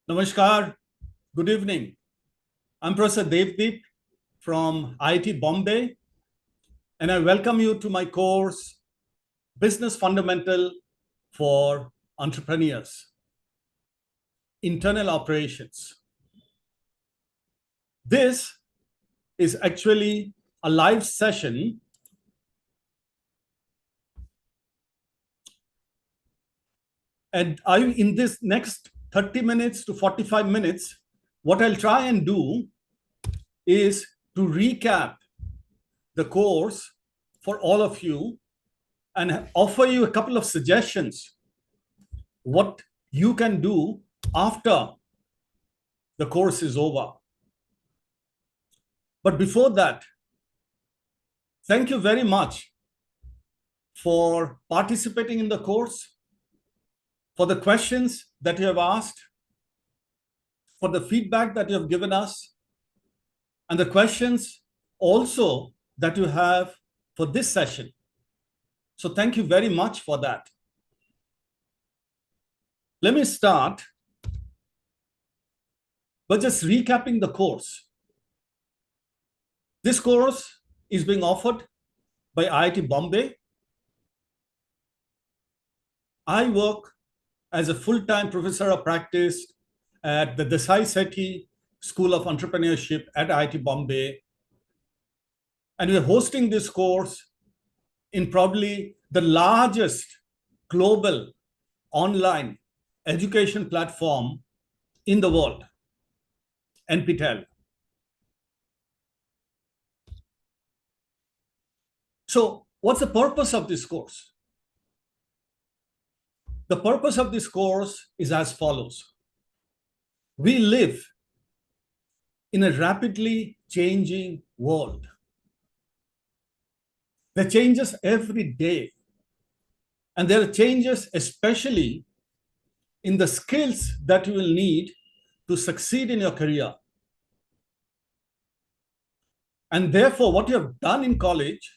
Namaskar. Good evening. I'm Professor Devdip from IIT Bombay, and I welcome you to my course, Business Fundamental for Entrepreneurs, Internal Operations. This is actually a live session and in this next 30 minutes to 45 minutes, what I'll try and do is to recap the course for all of you and offer you a couple of suggestions what you can do after the course is over. But before that, thank you very much for participating in the course, for the questions that you have asked, for the feedback that you have given us, and the questions also that you have for this session. So thank you very much for that. Let me start by just recapping the course. This course is being offered by IIT Bombay. I work as a full-time professor of practice at the Desai Sethi School of Entrepreneurship at IIT Bombay. And we're hosting this course in probably the largest global online education platform in the world, NPTEL. So what's the purpose of this course? The purpose of this course is as follows. We live in a rapidly changing world. There are changes every day. And there are changes especially in the skills that you will need to succeed in your career. And therefore, what you have done in college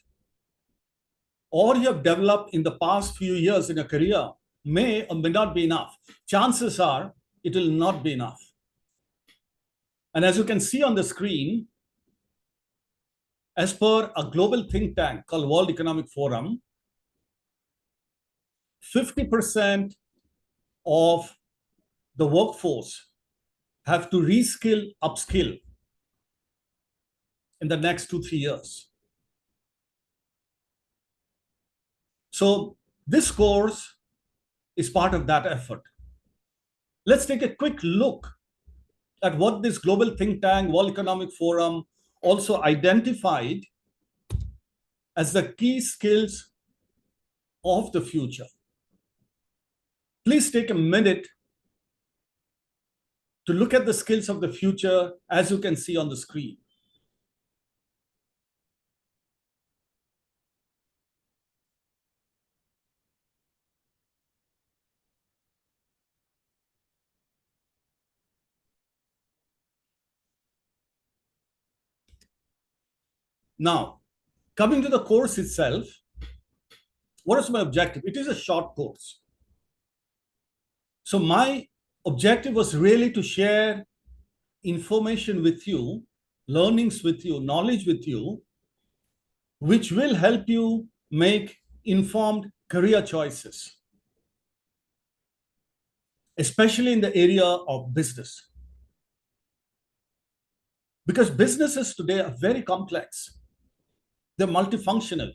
or you have developed in the past few years in your career may or may not be enough. Chances are it will not be enough. And as you can see on the screen, as per a global think tank called World Economic Forum, 50% of the workforce have to reskill, upskill in the next 2-3 years. So this course is part of that effort. Let's take a quick look at what this global think tank, World Economic Forum, also identified as the key skills of the future. Please take a minute to look at the skills of the future as you can see on the screen. Now, coming to the course itself, what is my objective? It is a short course. So my objective was really to share information with you, learnings with you, knowledge with you, which will help you make informed career choices, especially in the area of business. Because businesses today are very complex. They're multifunctional.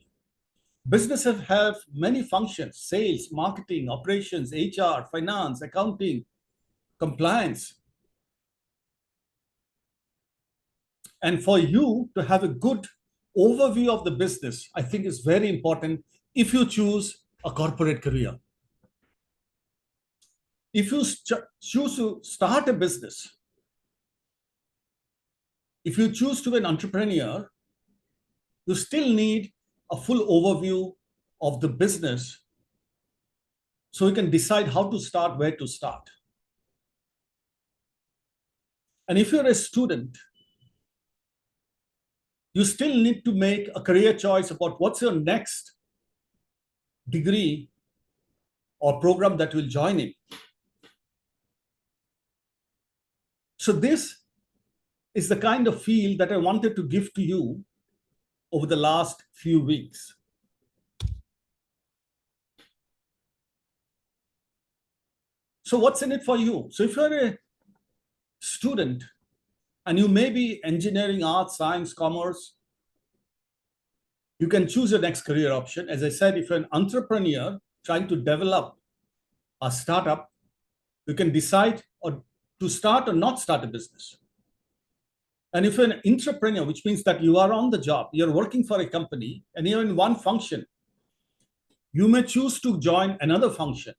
Businesses have many functions: sales, marketing, operations, HR, finance, accounting, compliance. And for you to have a good overview of the business, I think is very important if you choose a corporate career. If you choose to start a business, if you choose to be an entrepreneur, you still need a full overview of the business so you can decide how to start, where to start. And if you're a student, you still need to make a career choice about what's your next degree or program that will join in. So this is the kind of feel that I wanted to give to you over the last few weeks. So what's in it for you? So if you're a student and you may be engineering, arts, science, commerce, you can choose your next career option. As I said, if you're an entrepreneur trying to develop a startup, you can decide or to start or not start a business. And if you're an entrepreneur, which means that you are on the job, you're working for a company and you're in one function, you may choose to join another function.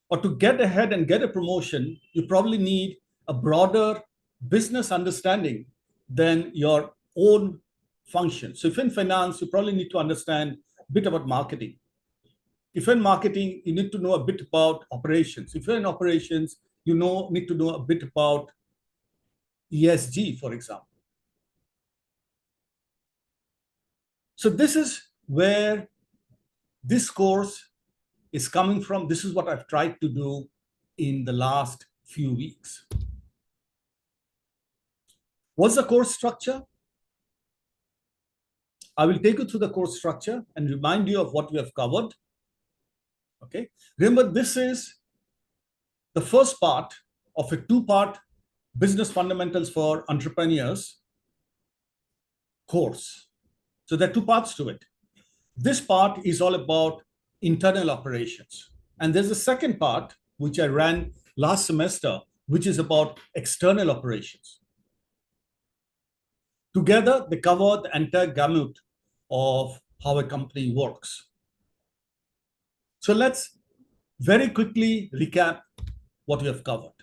Or to get ahead and get a promotion, you probably need a broader business understanding than your own function. So if in finance, you probably need to understand a bit about marketing. If you're in marketing, you need to know a bit about operations. If you're in operations, need to know a bit about ESG, for example. So this is where this course is coming from. This is what I've tried to do in the last few weeks. What's the course structure? I will take you through the course structure and remind you of what we have covered. Okay. Remember, this is the first part of a two-part business fundamentals for entrepreneurs course. So there are two parts to it. This part is all about internal operations. And there's a second part, which I ran last semester, which is about external operations. Together, they cover the entire gamut of how a company works. So let's very quickly recap what we have covered.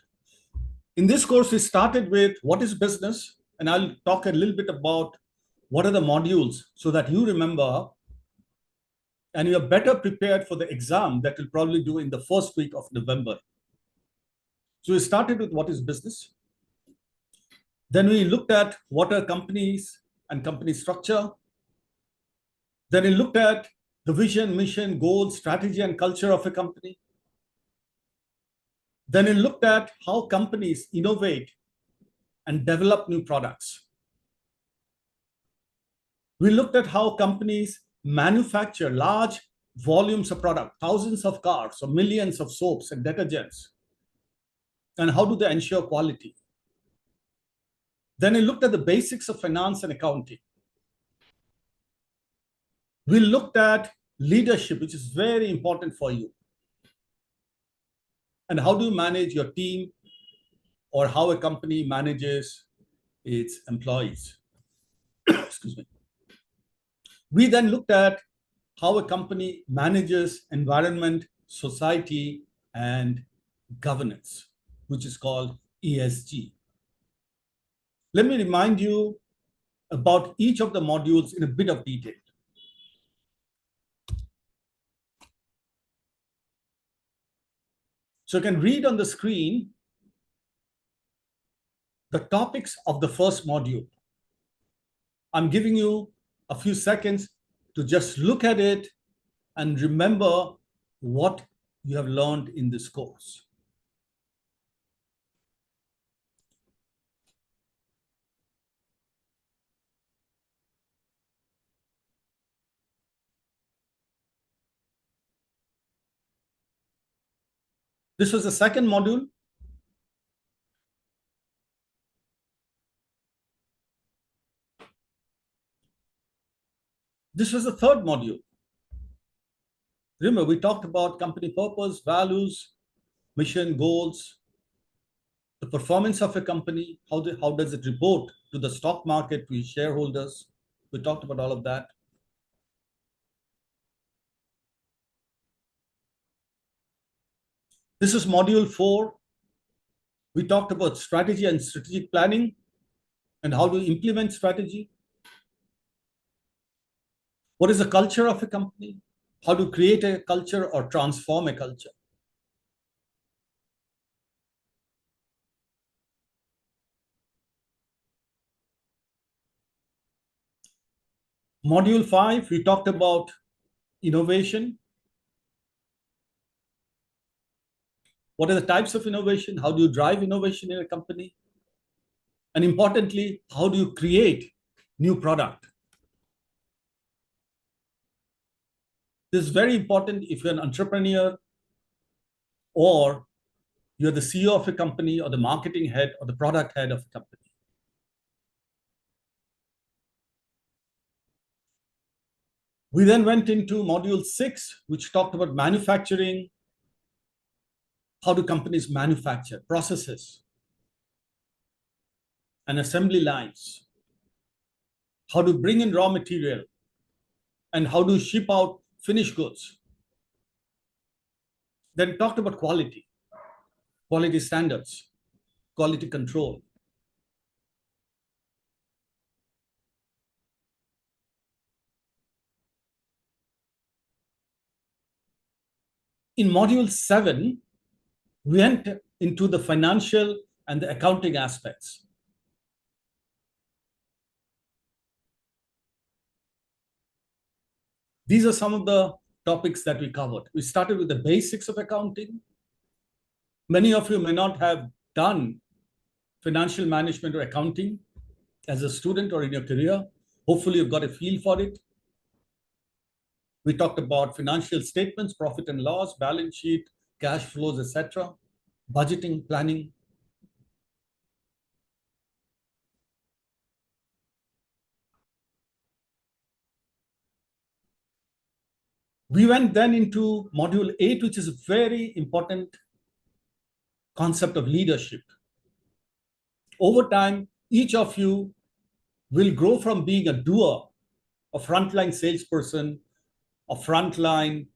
In this course, we started with what is business, and I'll talk a little bit about what are the modules so that you remember and you are better prepared for the exam that we'll probably do in the first week of November. So we started with what is business. Then we looked at what are companies and company structure. Then we looked at the vision, mission, goals, strategy, and culture of a company. Then we looked at how companies innovate and develop new products. We looked at how companies manufacture large volumes of product, thousands of cars or millions of soaps and detergents, and how do they ensure quality. Then we looked at the basics of finance and accounting. We looked at leadership, which is very important for you. And how do you manage your team, or how a company manages its employees. Excuse me. We then looked at how a company manages environment, society, and governance, which is called ESG. Let me remind you about each of the modules in a bit of detail. So you can read on the screen the topics of the first module. I'm giving you a few seconds to just look at it and remember what you have learned in this course. This was the second module. This was the third module. Remember, we talked about company purpose, values, mission, goals, the performance of a company, how does it report to the stock market, to shareholders. We talked about all of that. This is module 4. We talked about strategy and strategic planning and how to implement strategy. What is the culture of a company? How to create a culture or transform a culture. Module 5, we talked about innovation. What are the types of innovation? How do you drive innovation in a company? And importantly, how do you create new product? This is very important if you're an entrepreneur or you're the CEO of a company or the marketing head or the product head of a company. We then went into module 6, which talked about manufacturing. How do companies manufacture processes and assembly lines? How to bring in raw material and how to ship out finished goods. Then talked about quality, quality standards, quality control. In module 7, we went into the financial and the accounting aspects. These are some of the topics that we covered. We started with the basics of accounting. Many of you may not have done financial management or accounting as a student or in your career. Hopefully, you've got a feel for it. We talked about financial statements, profit and loss, balance sheet, cash flows, etc., budgeting, planning. We went then into module 8, which is a very important concept of leadership. Over time, each of you will grow from being a doer, a frontline salesperson, a frontline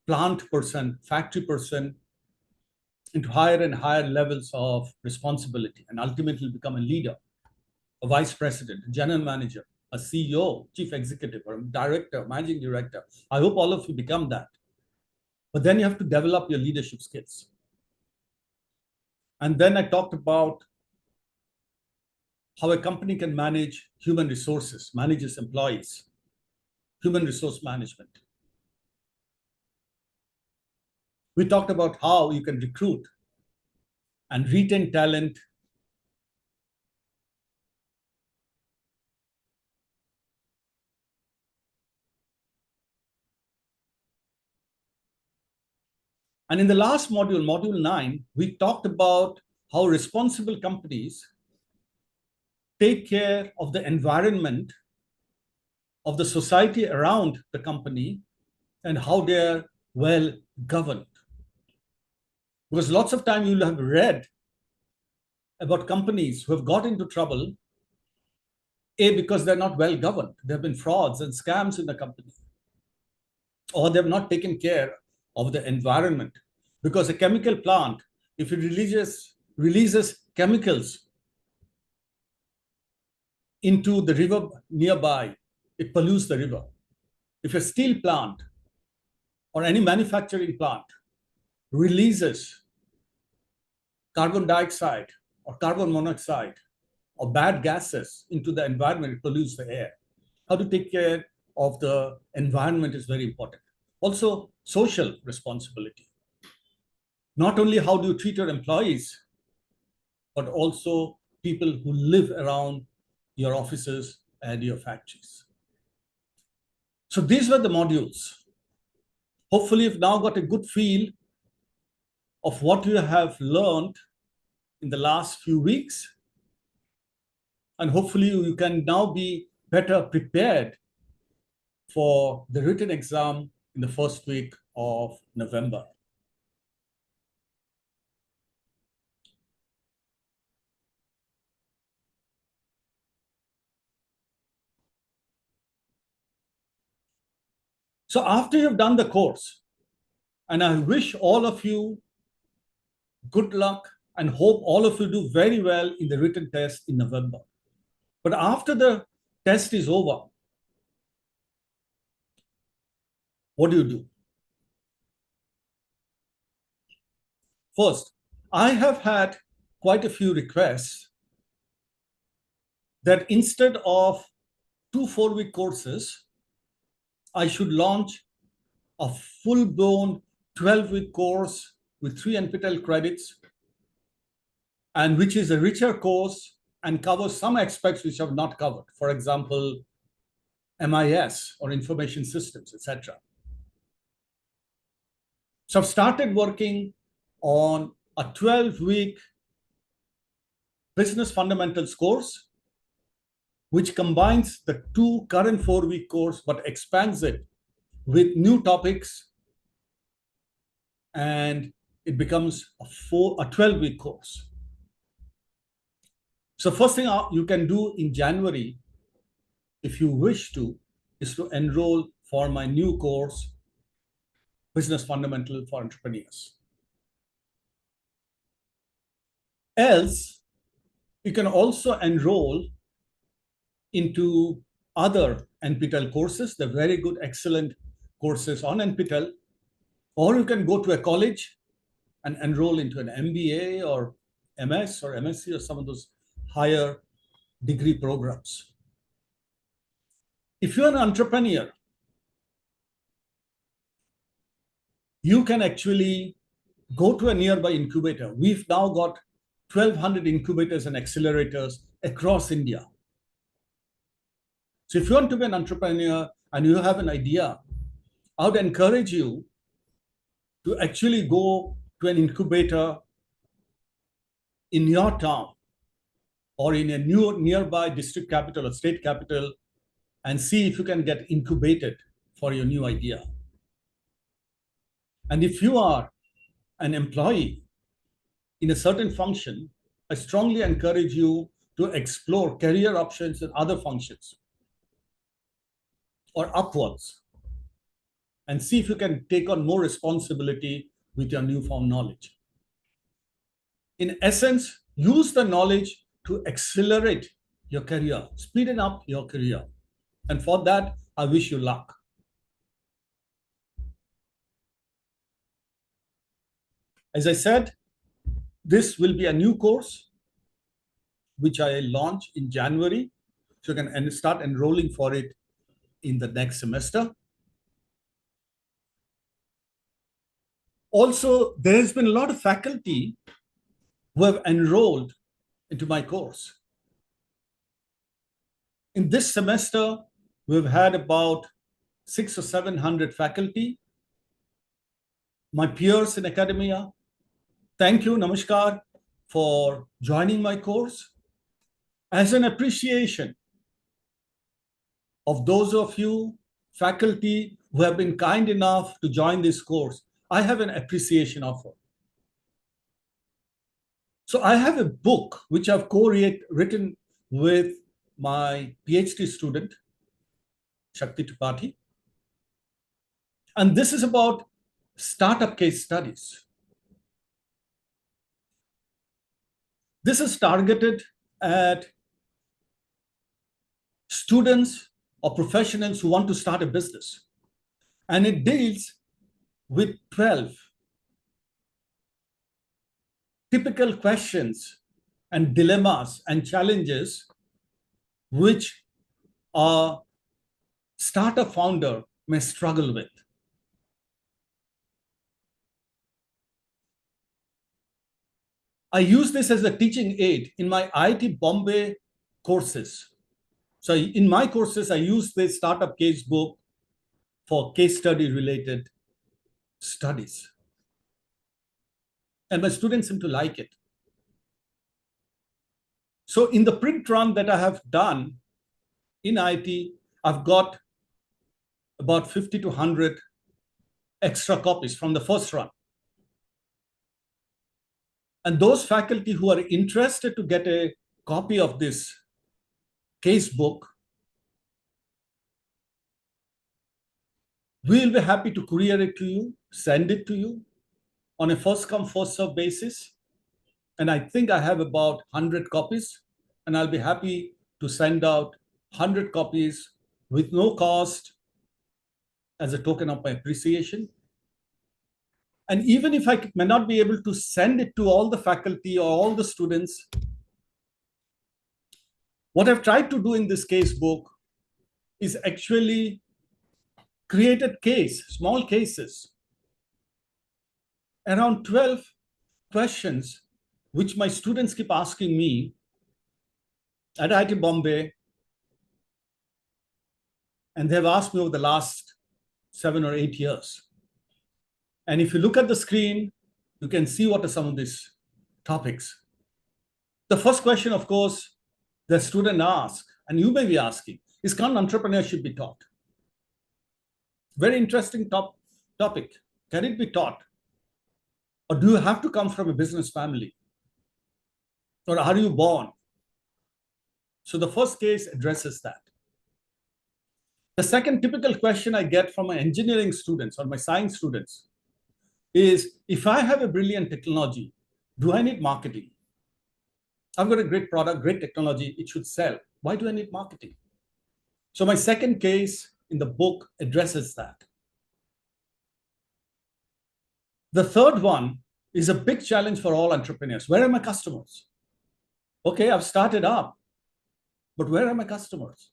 plant person, factory person, into higher and higher levels of responsibility and ultimately become a leader, a vice president, a general manager, a CEO, chief executive, or a director, managing director. I hope all of you become that. But then you have to develop your leadership skills. And then I talked about how a company can manage human resources, manage its employees, human resource management. We talked about how you can recruit and retain talent. And in the last module, module 9, we talked about how responsible companies take care of the environment, of the society around the company, and how they're well governed. Because lots of time you'll have read about companies who have got into trouble, A, because they're not well governed. There have been frauds and scams in the company. Or they've not taken care of the environment. Because a chemical plant, if it releases chemicals into the river nearby, it pollutes the river. If a steel plant or any manufacturing plant releases carbon dioxide or carbon monoxide or bad gases into the environment, it pollutes the air. How to take care of the environment is very important. Also, social responsibility. Not only how do you treat your employees, but also people who live around your offices and your factories. So these were the modules. Hopefully, you've now got a good feel of what you have learned in the last few weeks. And hopefully, you can now be better prepared for the written exam in the first week of November. So after you've done the course, and I wish all of you good luck and hope all of you do very well in the written test in November. But after the test is over, what do you do? First, I have had quite a few requests that instead of 2 4-week courses, I should launch a full-blown 12-week course with 3 NPTEL credits, and which is a richer course and covers some aspects which I've not covered. For example, MIS or information systems, etc. So I've started working on a 12-week business fundamentals course, which combines the 2 current 4-week course, but expands it with new topics, and it becomes a 12-week course. So first thing you can do in January, if you wish to, is to enroll for my new course, Business Fundamental for Entrepreneurs. Else, you can also enroll into other NPTEL courses, the very good, excellent courses on NPTEL, or you can go to a college and enroll into an MBA or MS or MSc or some of those higher degree programs. If you're an entrepreneur, you can actually go to a nearby incubator. We've now got 1,200 incubators and accelerators across India. So if you want to be an entrepreneur and you have an idea, I would encourage you to actually go to an incubator in your town or in a nearby district capital or state capital and see if you can get incubated for your new idea. And if you are an employee in a certain function, I strongly encourage you to explore career options in other functions or upwards and see if you can take on more responsibility with your newfound knowledge. In essence, use the knowledge to accelerate your career, speeden up your career. And for that, I wish you luck. As I said, this will be a new course, which I launch in January. So you can start enrolling for it in the next semester. Also, there's been a lot of faculty who have enrolled into my course. In this semester, we've had about 600 or 700 faculty, my peers in academia. Thank you, namaskar, for joining my course. As an appreciation of those of you, faculty, who have been kind enough to join this course, I have an appreciation offer. So I have a book which I've co-written with my PhD student, Shakti Tripathi. And this is about startup case studies. This is targeted at students or professionals who want to start a business. And it deals with 12 typical questions and dilemmas and challenges which a startup founder may struggle with. I use this as a teaching aid in my IIT Bombay courses. So in my courses, I use this startup case book for case study related studies. And my students seem to like it. So in the print run that I have done in IIT, I've got about 50 to 100 extra copies from the first run. And those faculty who are interested to get a copy of this case book, we'll be happy to courier it to you, send it to you on a first come, first serve basis. And I think I have about 100 copies, and I'll be happy to send out 100 copies with no cost as a token of my appreciation. And even if I may not be able to send it to all the faculty or all the students, what I've tried to do in this case book is actually created small cases, around 12 questions, which my students keep asking me at IIT Bombay, and they've asked me over the last 7 or 8 years. And if you look at the screen, you can see what are some of these topics. The first question, of course, the student asks, and you may be asking, is can entrepreneurship be taught? Very interesting topic. Can it be taught? Or do you have to come from a business family? Or are you born? So the first case addresses that. The second typical question I get from my engineering students or my science students is, if I have a brilliant technology, do I need marketing? I've got a great product, great technology, it should sell. Why do I need marketing? So my second case in the book addresses that. The third one is a big challenge for all entrepreneurs. Where are my customers? Okay, I've started up, but where are my customers?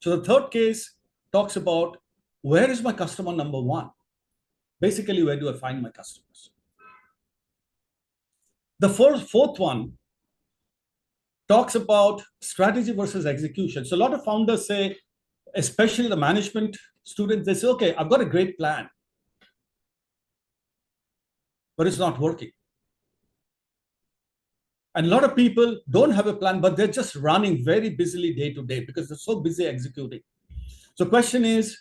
So the third case talks about, where is my customer number one? Basically, where do I find my customers? The fourth one talks about strategy versus execution. So a lot of founders say, especially the management students, they say, okay, I've got a great plan, but it's not working. And a lot of people don't have a plan, but they're just running very busily day to day because they're so busy executing. So the question is,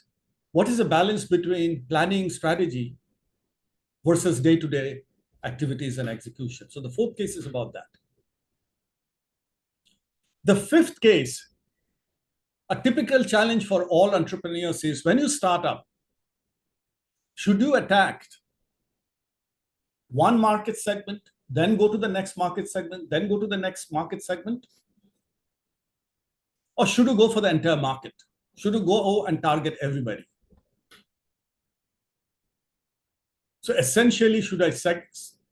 what is the balance between planning strategy versus day-to-day activities and execution? So the fourth case is about that. The fifth case, a typical challenge for all entrepreneurs is, when you start up, should you attack one market segment, then go to the next market segment, then go to the next market segment? Or should you go for the entire market? Should you go and target everybody? So essentially, should I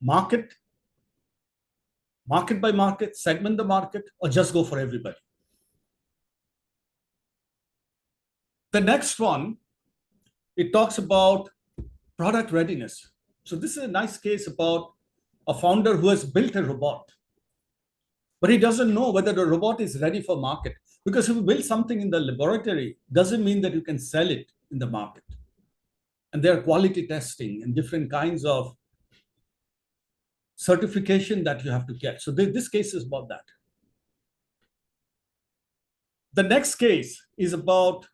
market by market, segment the market, or just go for everybody? The next one, it talks about product readiness. So this is a nice case about a founder who has built a robot, but he doesn't know whether the robot is ready for market. Because if you build something in the laboratory, doesn't mean that you can sell it in the market. And there are quality testing and different kinds of certification that you have to get. So this case is about that. The next case is about,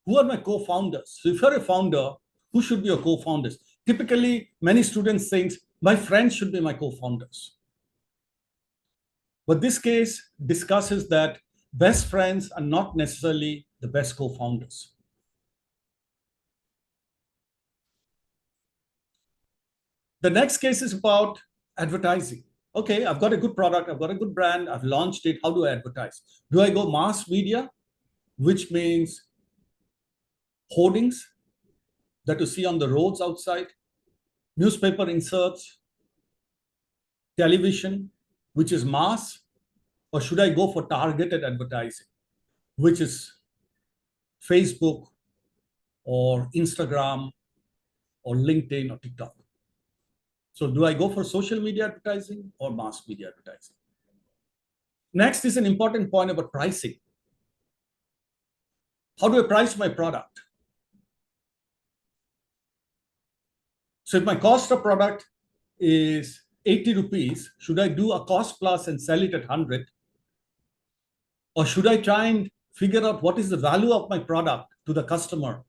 who are my co-founders? So if you're a founder, who should be your co-founders? Typically, many students think, my friends should be my co-founders. But this case discusses that best friends are not necessarily the best co-founders. The next case is about advertising. Okay, I've got a good product, I've got a good brand, I've launched it. How do I advertise? Do I go mass media, which means hoardings that you see on the roads outside, newspaper inserts, television, which is mass? Or should I go for targeted advertising, which is Facebook or Instagram or LinkedIn or TikTok? So do I go for social media advertising or mass media advertising? Next is an important point about pricing. How do I price my product? So if my cost of product is 80 rupees, should I do a cost plus and sell it at 100? Or should I try and figure out what is the value of my product to the customer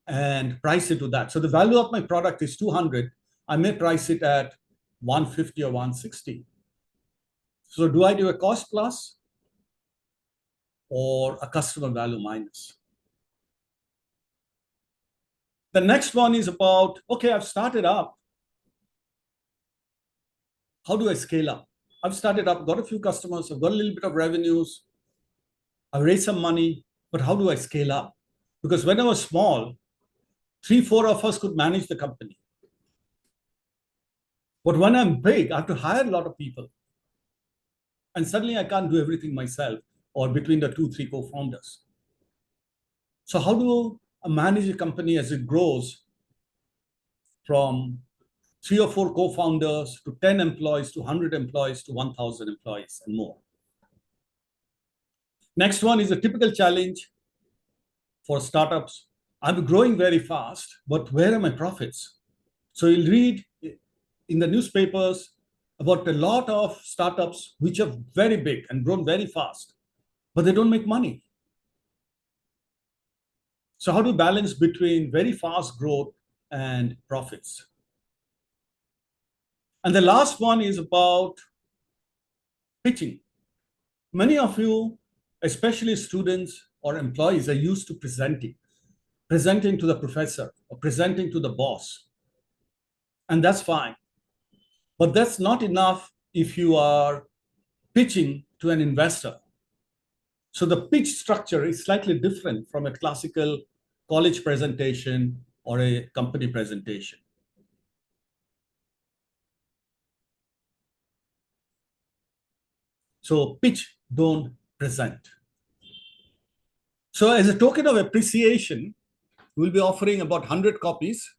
and price it to that? So the value of my product is 200. I may price it at 150 or 160. So do I do a cost plus or a customer value minus? The next one is about, okay, I've started up. How do I scale up? I've started up, got a few customers, I've got a little bit of revenues, I've raised some money, but how do I scale up? Because when I was small, 3-4 of us could manage the company. But when I'm big, I have to hire a lot of people. And suddenly I can't do everything myself or between the 2-3 co-founders. So how do manage a company as it grows from 3 or 4 co-founders to 10 employees to 100 employees to 1,000 employees and more. Next one is a typical challenge for startups. I'm growing very fast, but where are my profits? So you'll read in the newspapers about a lot of startups which are very big and grown very fast, but they don't make money. So how do you balance between very fast growth and profits? And the last one is about pitching. Many of you, especially students or employees, are used to presenting to the professor or presenting to the boss. And that's fine. But that's not enough if you are pitching to an investor. So the pitch structure is slightly different from a classical college presentation or a company presentation. So pitch, don't present. So as a token of appreciation, we'll be offering about 100 copies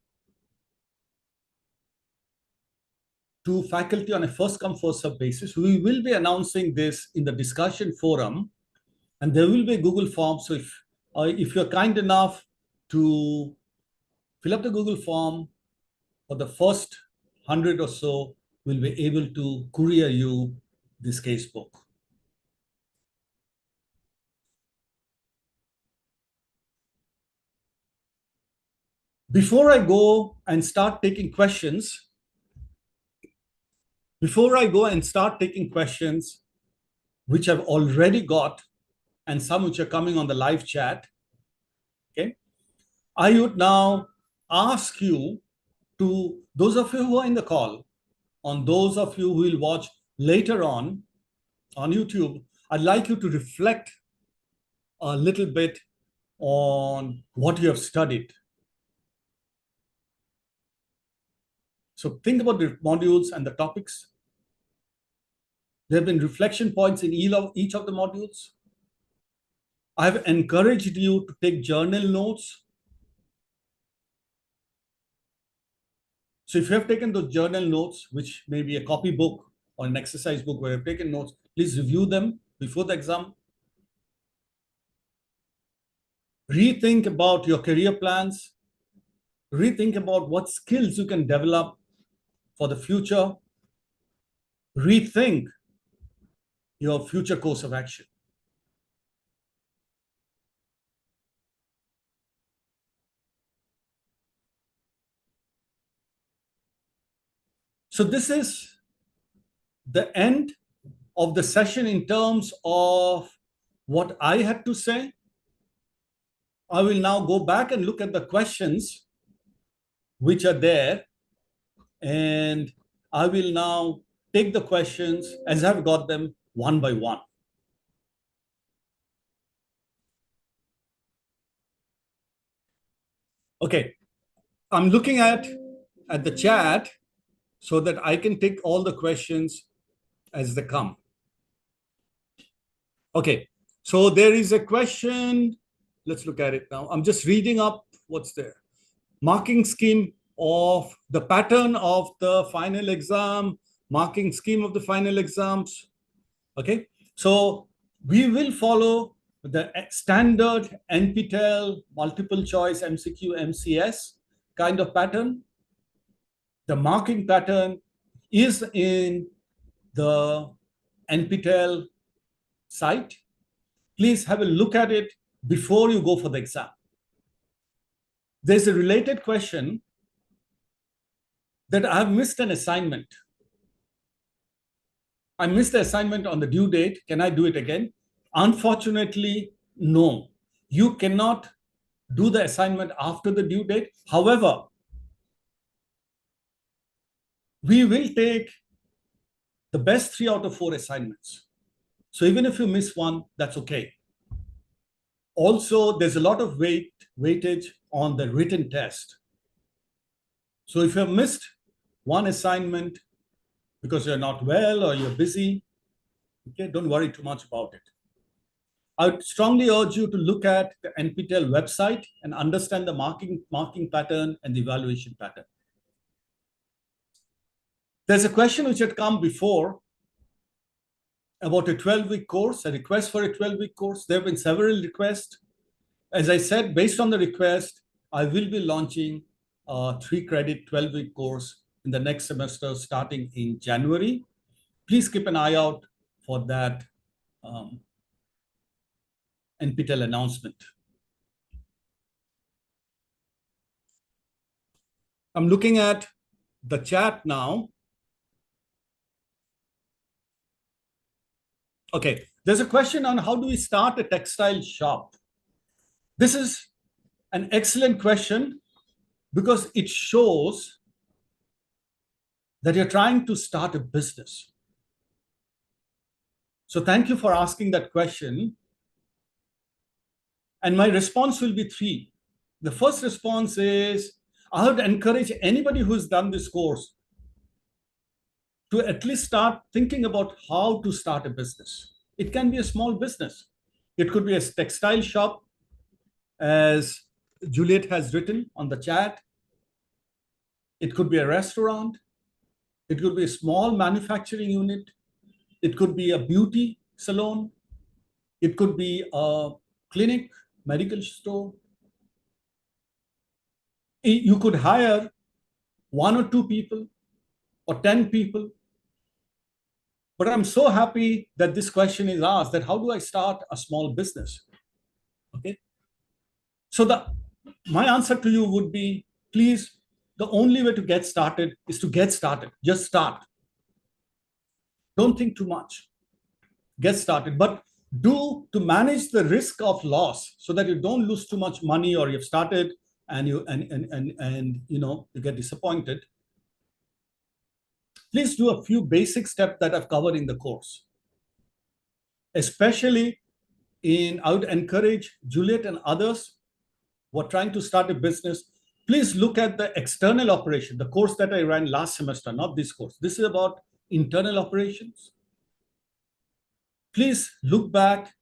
to faculty on a first come, first serve basis. We will be announcing this in the discussion forum, and there will be a Google form. So if you're kind enough to fill up the Google form, for the first 100 or so, we'll be able to courier you this casebook. Before I go and start taking questions, which I've already got, and some which are coming on the live chat, okay, I would now ask you to, those of you who are in the call, on those of you who will watch later on YouTube, I'd like you to reflect a little bit on what you have studied. So think about the modules and the topics. There have been reflection points in each of the modules. I've encouraged you to take journal notes. So if you have taken those journal notes, which may be a copybook or an exercise book where you've taken notes, please review them before the exam. Rethink about your career plans. Rethink about what skills you can develop for the future. Rethink your future course of action. So this is the end of the session in terms of what I had to say. I will now go back and look at the questions which are there, and I will now take the questions as I've got them one by one. Okay, I'm looking at the chat so that I can take all the questions as they come. Okay, so there is a question. Let's look at it now. I'm just reading up what's there. Marking scheme of the pattern of the final exam, marking scheme of the final exams. Okay, so we will follow the standard NPTEL multiple choice MCQ MCS kind of pattern. The marking pattern is in the NPTEL site. Please have a look at it before you go for the exam. There's a related question that I have missed an assignment. I missed the assignment on the due date. Can I do it again? Unfortunately, no. You cannot do the assignment after the due date. However, we will take the best 3 out of 4 assignments. So even if you miss one, that's okay. Also, there's a lot of weightage on the written test. So if you have missed one assignment because you're not well or you're busy, okay, don't worry too much about it. I would strongly urge you to look at the NPTEL website and understand the marking pattern and the evaluation pattern. There's a question which had come before about a 12-week course, a request for a 12-week course. There have been several requests. As I said, based on the request, I will be launching a 3-credit 12-week course in the next semester starting in January. Please keep an eye out for that NPTEL announcement. I'm looking at the chat now. Okay, there's a question on how do we start a textile shop? This is an excellent question because it shows that you're trying to start a business. So thank you for asking that question. And my response will be 3. The first response is, I would encourage anybody who's done this course to at least start thinking about how to start a business. It can be a small business. It could be a textile shop, as Juliet has written on the chat. It could be a restaurant. It could be a small manufacturing unit. It could be a beauty salon. It could be a clinic, medical store. You could hire 1 or 2 people or 10 people. But I'm so happy that this question is asked, that how do I start a small business? Okay. So my answer to you would be, please, the only way to get started is to get started. Just start. Don't think too much. Get started. But to manage the risk of loss so that you don't lose too much money, or you've started and you get disappointed, please do a few basic steps that I've covered in the course. Especially I would encourage Juliet and others who are trying to start a business, please look at the external operation, the course that I ran last semester, not this course. This is about internal operations. Please look back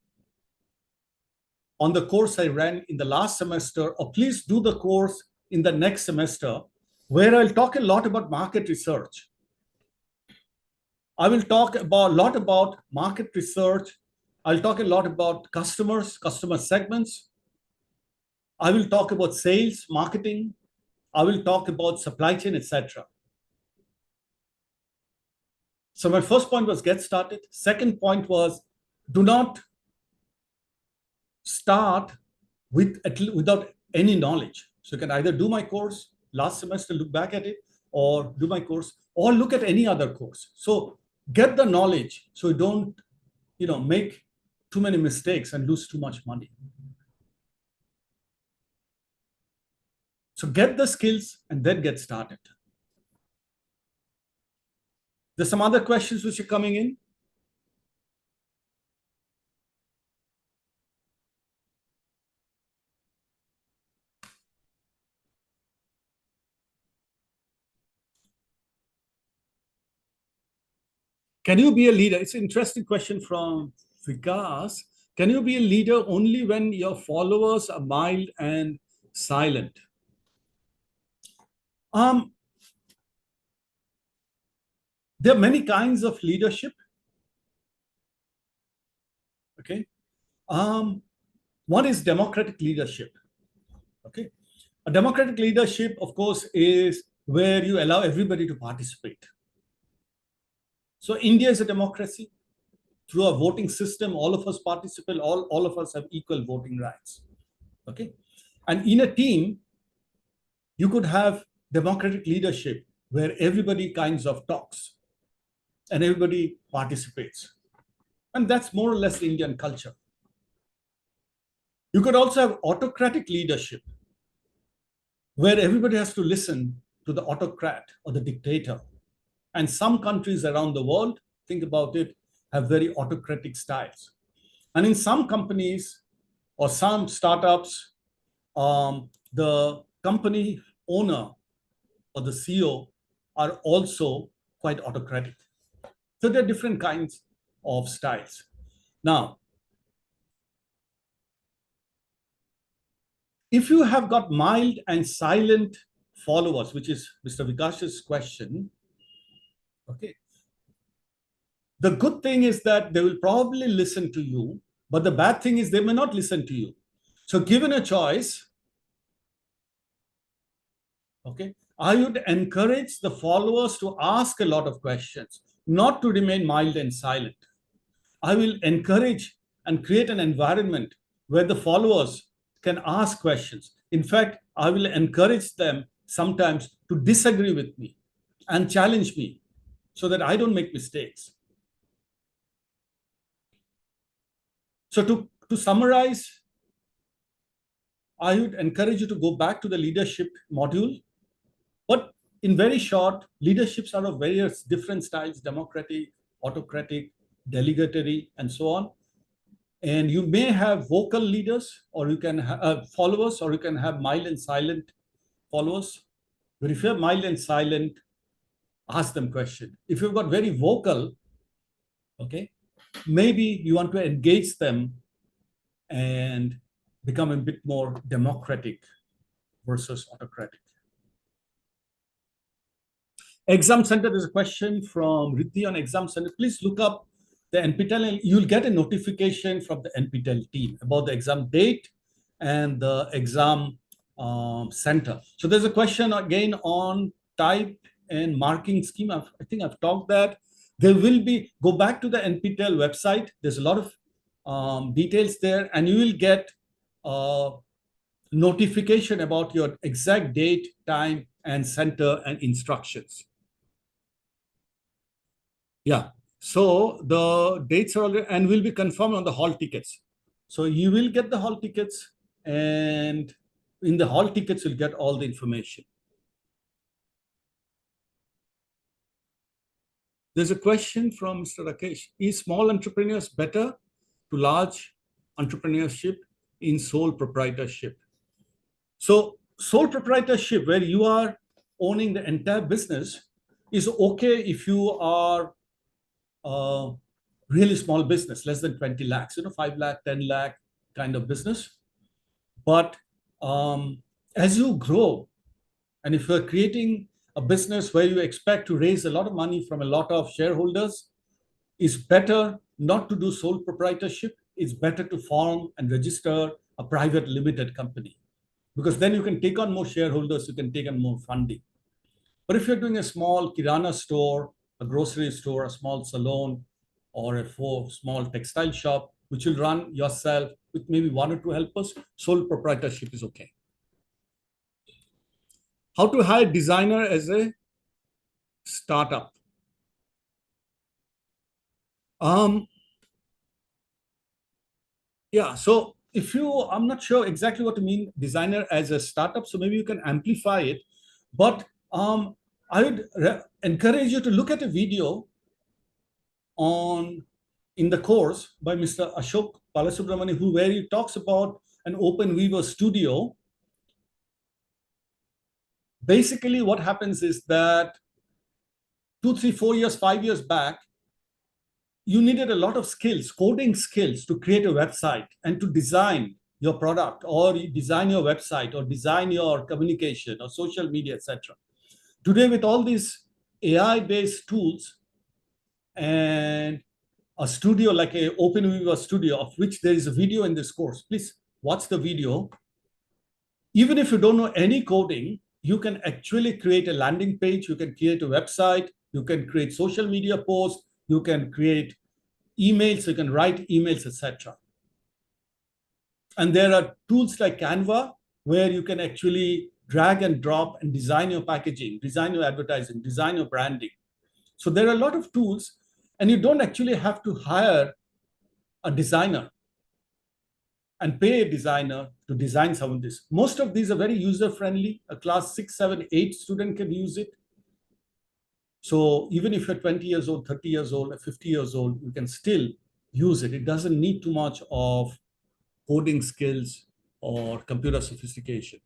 on the course I ran in the last semester, or please do the course in the next semester, where I'll talk a lot about market research. I will talk a lot about market research. I'll talk a lot about customers, customer segments. I will talk about sales, marketing. I will talk about supply chain, etc. So my first point was get started. Second point was do not start without any knowledge. So you can either do my course last semester, look back at it, or do my course, or look at any other course. So get the knowledge so you don't make too many mistakes and lose too much money. So get the skills and then get started. There's some other questions which are coming in. Can you be a leader? It's an interesting question from Vikas. Can you be a leader only when your followers are mild and silent? There are many kinds of leadership. Okay. One is democratic leadership. Okay. A democratic leadership, of course, is where you allow everybody to participate. So India is a democracy. Through a voting system, all of us participate, all of us have equal voting rights. Okay. And in a team, you could have democratic leadership where everybody kinds of talks and everybody participates. And that's more or less the Indian culture. You could also have autocratic leadership where everybody has to listen to the autocrat or the dictator. And some countries around the world, think about it, have very autocratic styles. And in some companies or some startups, the company owner or the CEO are also quite autocratic. So there are different kinds of styles. Now, if you have got mild and silent followers, which is Mr. Vikash's question, okay, the good thing is that they will probably listen to you, but the bad thing is they may not listen to you. So given a choice, okay, I would encourage the followers to ask a lot of questions, not to remain mild and silent. I will encourage and create an environment where the followers can ask questions. In fact, I will encourage them sometimes to disagree with me and challenge me so that I don't make mistakes. So to summarize, I would encourage you to go back to the leadership module. But in very short, leaderships are of various different styles: democratic, autocratic, delegatory, and so on. And you may have vocal leaders, or you can have followers, or you can have mild and silent followers. But if you're mild and silent, ask them questions. If you've got very vocal, okay, maybe you want to engage them and become a bit more democratic versus autocratic. Exam Center, there's a question from Riddhi on Exam Center. Please look up the NPTEL, and you'll get a notification from the NPTEL team about the exam date and the exam center. So there's a question again on type and marking scheme. I think I've talked that. There will be, go back to the NPTEL website. There's a lot of details there, and you will get notification about your exact date, time, and center and instructions. Yeah, so the dates are already and will be confirmed on the hall tickets. So you will get the hall tickets, and in the hall tickets, you'll get all the information. There's a question from Mr. Rakesh. Is small entrepreneurs better to large entrepreneurship in sole proprietorship? So sole proprietorship, where you are owning the entire business, is okay if you are really small business, less than 20 lakhs, 5 lakh, 10 lakh kind of business. But as you grow, and if you're creating a business where you expect to raise a lot of money from a lot of shareholders, it's better not to do sole proprietorship. It's better to form and register a private limited company, because then you can take on more shareholders, you can take on more funding. But if you're doing a small kirana store, a grocery store, a small salon, or a small textile shop, which you'll run yourself with maybe 1 or 2 helpers, sole proprietorship is okay. How to hire designer as a startup? Yeah, so I'm not sure exactly what to mean designer as a startup, so maybe you can amplify it. But I would encourage you to look at a video in the course by Mr. Ashok Balasubramani, where he talks about an open weaver studio. Basically, what happens is that 2, 3, 4 years, 5 years back, you needed a lot of skills, coding skills, to create a website and to design your product, or design your website, or design your communication, or social media, etc. Today, with all these AI-based tools and a studio like a OpenWeaver studio, of which there is a video in this course, please watch the video. Even if you don't know any coding, you can actually create a landing page, you can create a website, you can create social media posts, you can create emails, you can write emails, etc. And there are tools like Canva, where you can actually drag and drop and design your packaging, design your advertising, design your branding. So there are a lot of tools, and you don't actually have to hire a designer and pay a designer to design some of this. Most of these are very user-friendly. A class 6, 7, 8 student can use it. So even if you're 20 years old, 30 years old, or 50 years old, you can still use it. It doesn't need too much of coding skills or computer sophistication.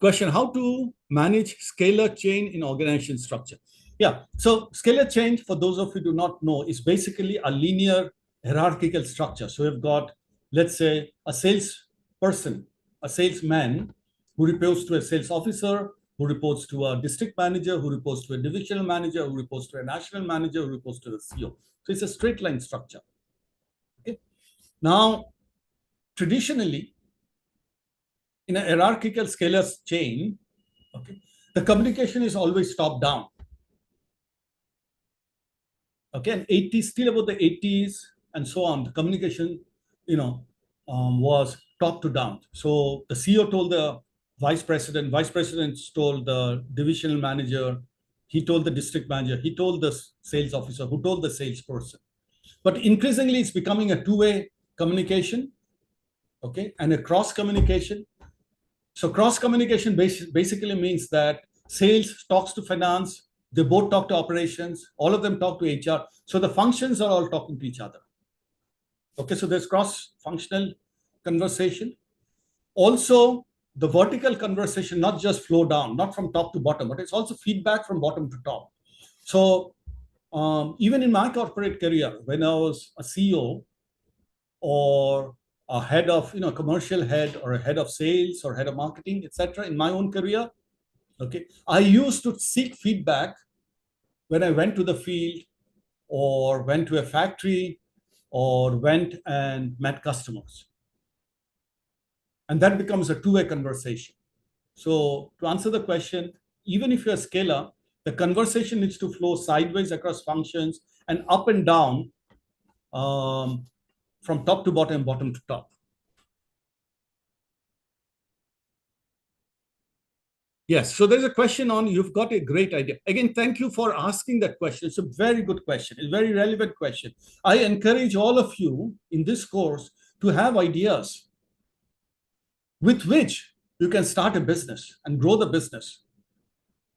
Question: how to manage scalar chain in organization structure? Yeah, so scalar chain, for those of you who do not know, is basically a linear hierarchical structure. So we've got, let's say, a sales salesperson, a salesman who reports to a sales officer, who reports to a district manager, who reports to a divisional manager, who reports to a national manager, who reports to the CEO. So it's a straight line structure. Okay. Now, traditionally, in a hierarchical scalar chain, okay, the communication is always top down. Okay, and 80s, still about the 80s and so on, the communication, was top to down. So the CEO told the vice presidents told the divisional manager, he told the district manager, he told the sales officer, who told the salesperson. But increasingly, it's becoming a two-way communication, okay, and a cross communication. So cross communication basically means that sales talks to finance, they both talk to operations, all of them talk to HR. So the functions are all talking to each other. Okay, so there's cross-functional conversation. Also, the vertical conversation not just flow down, not from top to bottom, but it's also feedback from bottom to top. So even in my corporate career, when I was a CEO or a head of, commercial head or a head of sales or head of marketing, etc., in my own career, okay, I used to seek feedback when I went to the field or went to a factory or went and met customers. And that becomes a two-way conversation. So to answer the question, even if you're a scaler, the conversation needs to flow sideways across functions and up and down, from top to bottom, bottom to top. Yes, so there's a question on, you've got a great idea. Again, thank you for asking that question. It's a very good question, a very relevant question. I encourage all of you in this course to have ideas with which you can start a business and grow the business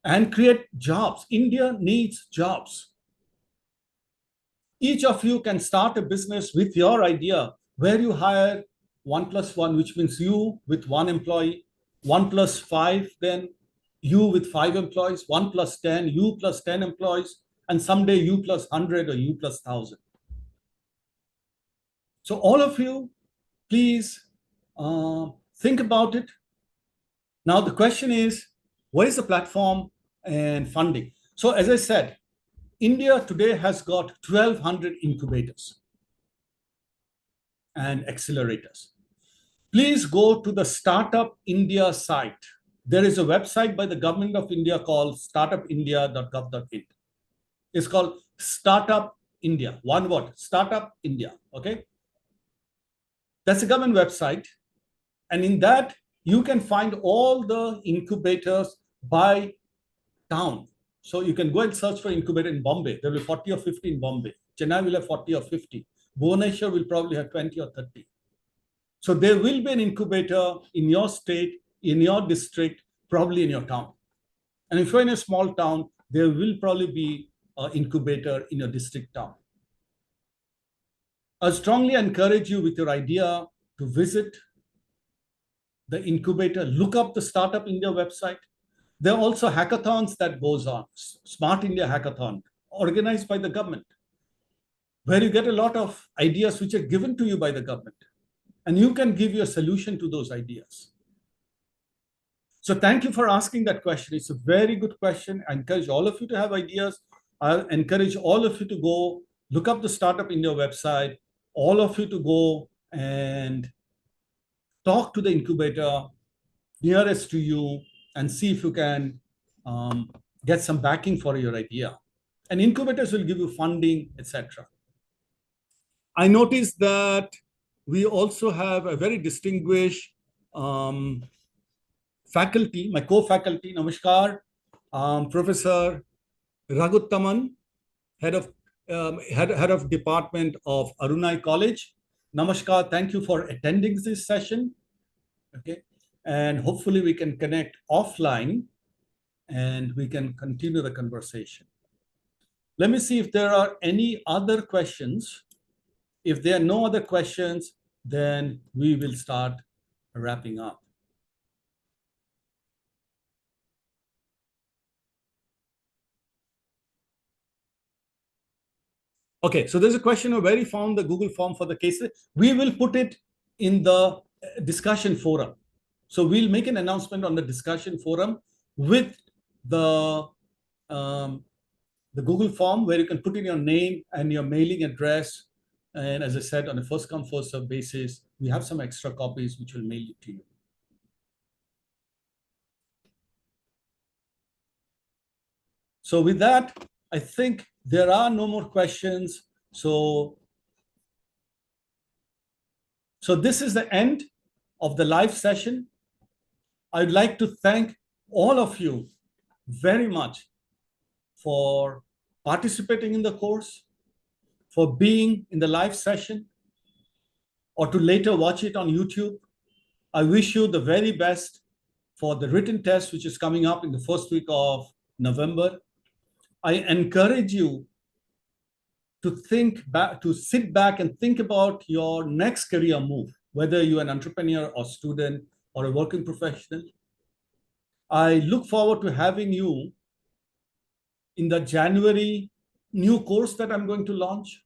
and create jobs. India needs jobs. Each of you can start a business with your idea where you hire 1+1, which means you with one employee, 1+5, then you with 5 employees, 1+10, you plus 10 employees, and someday you plus 100 or you plus 1,000. So all of you, please think about it. Now the question is, what is the platform and funding? So as I said, India today has got 1,200 incubators and accelerators. Please go to the Startup India site. There is a website by the government of India called startupindia.gov.in. It's called Startup India, one word, Startup India, okay? That's a government website. And in that, you can find all the incubators by town. So you can go and search for incubator in Bombay. There will be 40 or 50 in Bombay. Chennai will have 40 or 50. Bhubaneswar will probably have 20 or 30. So there will be an incubator in your state, in your district, probably in your town. And if you're in a small town, there will probably be an incubator in your district town. I strongly encourage you with your idea to visit the incubator, look up the Startup India website. There are also hackathons that goes on, Smart India Hackathon, organized by the government, where you get a lot of ideas which are given to you by the government, and you can give your solution to those ideas. So thank you for asking that question. It's a very good question. I encourage all of you to have ideas. I encourage all of you to go look up the Startup India website, all of you to go and talk to the incubator nearest to you and see if you can get some backing for your idea. And incubators will give you funding, etc. I noticed that we also have a very distinguished faculty, my co-faculty, Namaskar, Professor Raghuttaman, head of Department of Arunai College. Namaskar, thank you for attending this session. Okay, and hopefully we can connect offline and we can continue the conversation. Let me see if there are any other questions. If there are no other questions, then we will start wrapping up. Okay, so there's a question of where you found the Google form for the cases. We will put it in the discussion forum. So we'll make an announcement on the discussion forum with the um, the Google form where you can put in your name and your mailing address. And as I said, on a first come, first serve basis, we have some extra copies which will mail it to you. So with that, I think there are no more questions. So this is the end of the live session. I'd like to thank all of you very much for participating in the course, for being in the live session, or to later watch it on YouTube. I wish you the very best for the written test, which is coming up in the first week of November. I encourage you to sit back and think about your next career move, whether you're an entrepreneur or student or a working professional. I look forward to having you in the January new course that I'm going to launch.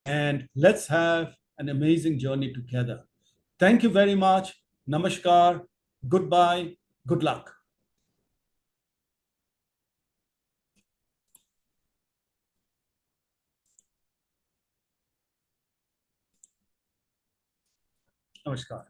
And let's have an amazing journey together. Thank you very much. Namaskar. Goodbye. Good luck. Namaskar.